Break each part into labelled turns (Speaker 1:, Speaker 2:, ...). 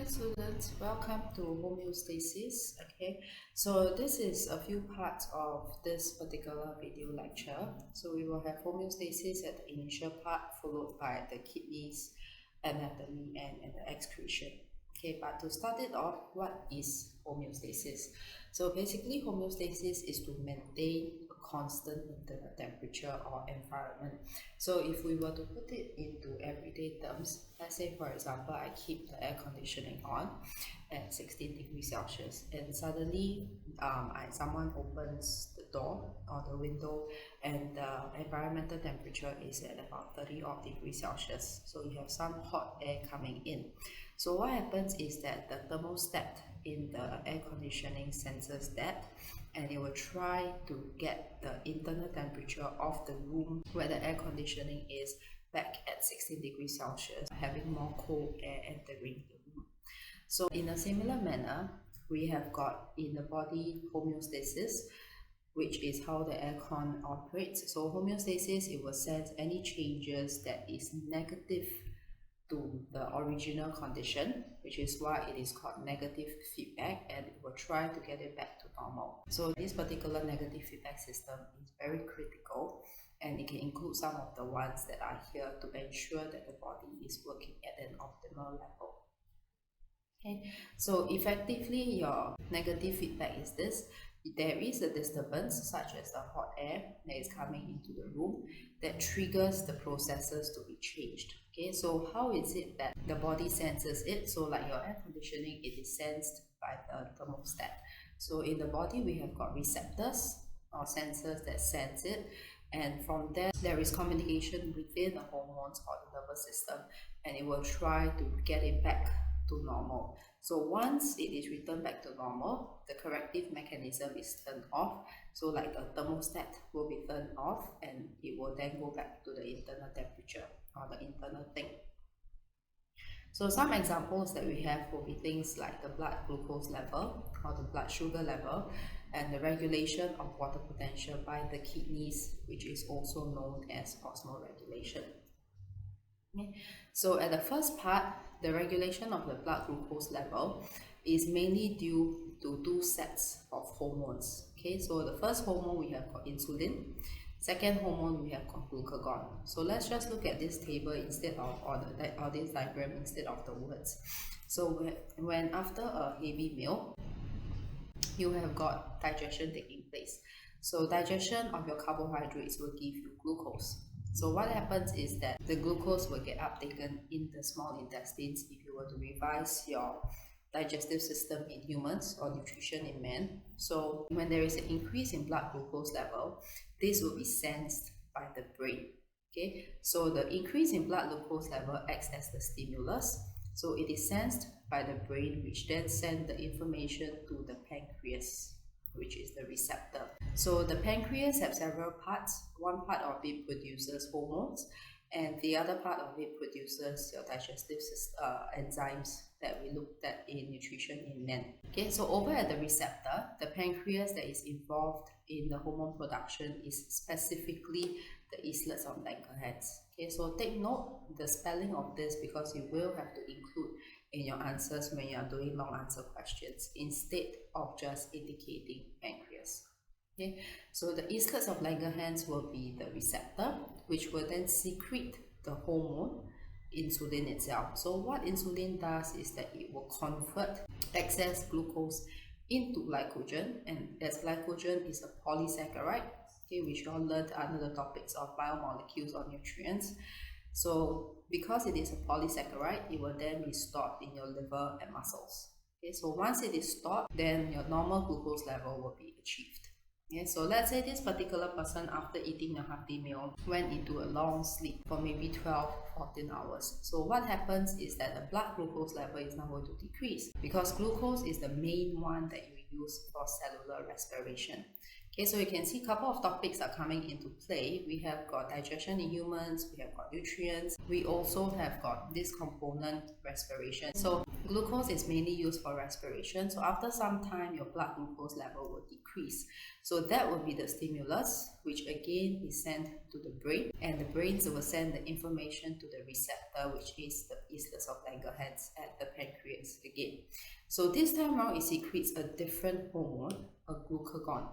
Speaker 1: students, welcome to homeostasis. Okay, so this is a few parts of this particular video lecture. So we will have homeostasis at the initial part, followed by the kidneys, anatomy, and the excretion. Okay, but to start it off, what is homeostasis? So basically, homeostasis is to maintain a constant internal temperature or environment. So if we were to put it into everyday terms, let's say for example, I keep the air conditioning on at 16 degrees Celsius, and suddenly someone opens the door or the window and the environmental temperature is at about 30 odd degrees Celsius. So you have some hot air coming in. So what happens is that the thermostat in the air conditioning senses that, and it will try to get the internal temperature of the room where the air conditioning is back at 16 degrees Celsius, having more cold air entering the room. So in a similar manner, we have got in the body homeostasis, which is how the aircon operates. So homeostasis, it will sense any changes that is negative to the original condition, which is why it is called negative feedback, and it will try to get it back to normal. So this particular negative feedback system is very critical, and it can include some of the ones that are here to ensure that the body is working at an optimal level. Okay, so effectively your negative feedback is this: there is a disturbance such as the hot air that is coming into the room that triggers the processes to be changed. Okay, so how is it that the body senses it? So like your air conditioning, it is sensed by the thermostat. So in the body we have got receptors or sensors that sense it, and from there is communication within the hormones or the nervous system, and it will try to get it back to normal. So once it is returned back to normal, the corrective mechanism is turned off. So like the thermostat will be turned off, and it will then go back to the internal temperature or the internal thing. So some examples that we have will be things like the blood glucose level or the blood sugar level, and the regulation of water potential by the kidneys, which is also known as osmoregulation. Okay. So at the first part, the regulation of the blood glucose level is mainly due to two sets of hormones. Okay, so the first hormone we have got insulin, second hormone we have got glucagon. So let's just look at this table instead of, or this diagram instead of the words. So when after a heavy meal, you have got digestion taking place. So digestion of your carbohydrates will give you glucose. So what happens is that the glucose will get uptaken in the small intestines if you were to revise your digestive system in humans or nutrition in men. So when there is an increase in blood glucose level, this will be sensed by the brain. Okay, so the increase in blood glucose level acts as the stimulus. So it is sensed by the brain, which then sends the information to the pancreas, which is the receptor. So the pancreas has several parts. One part of it produces hormones, and the other part of it produces your digestive enzymes that we looked at in nutrition in men. Okay, so over at the receptor, the pancreas that is involved in the hormone production is specifically the islets of Langerhans. Okay, so take note the spelling of this, because you will have to include in your answers when you are doing long answer questions instead of just indicating pancreas. Okay, so the islets of Langerhans will be the receptor, which will then secrete the hormone insulin itself. So what insulin does is that it will convert excess glucose into glycogen, and as glycogen is a polysaccharide, okay, which you all learned under the topics of biomolecules or nutrients. So because it is a polysaccharide, it will then be stored in your liver and muscles. Okay, so once it is stored, then your normal glucose level will be achieved. Okay, so let's say this particular person, after eating a hearty meal, went into a long sleep for maybe 12-14 hours. So what happens is that the blood glucose level is now going to decrease, because glucose is the main one that you use for cellular respiration. Okay, so you can see a couple of topics are coming into play. We have got digestion in humans, we have got nutrients, we also have got this component, respiration. So glucose is mainly used for respiration. So after some time, your blood glucose level will decrease. So that will be the stimulus, which again is sent to the brain, and the brains will send the information to the receptor, which is the isthmus of Langerhans at the pancreas again. So this time around, it secretes a different hormone, a glucagon.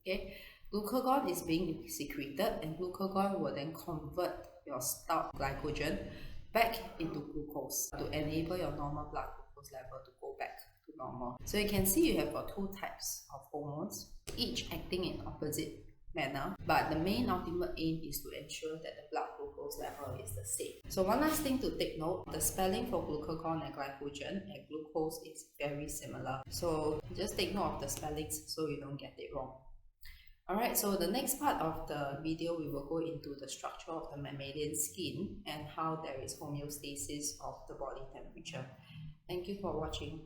Speaker 1: Okay, glucagon is being secreted, and glucagon will then convert your stored glycogen back into glucose to enable your normal blood glucose level to go back to normal. So you can see you have got two types of hormones, each acting in opposite manner, but the main ultimate aim is to ensure that the blood glucose level is the same. So one last thing to take note, the spelling for glucagon and glycogen and glucose is very similar. So just take note of the spellings so you don't get it wrong. Alright, so the next part of the video, we will go into the structure of the mammalian skin and how there is homeostasis of the body temperature. Thank you for watching.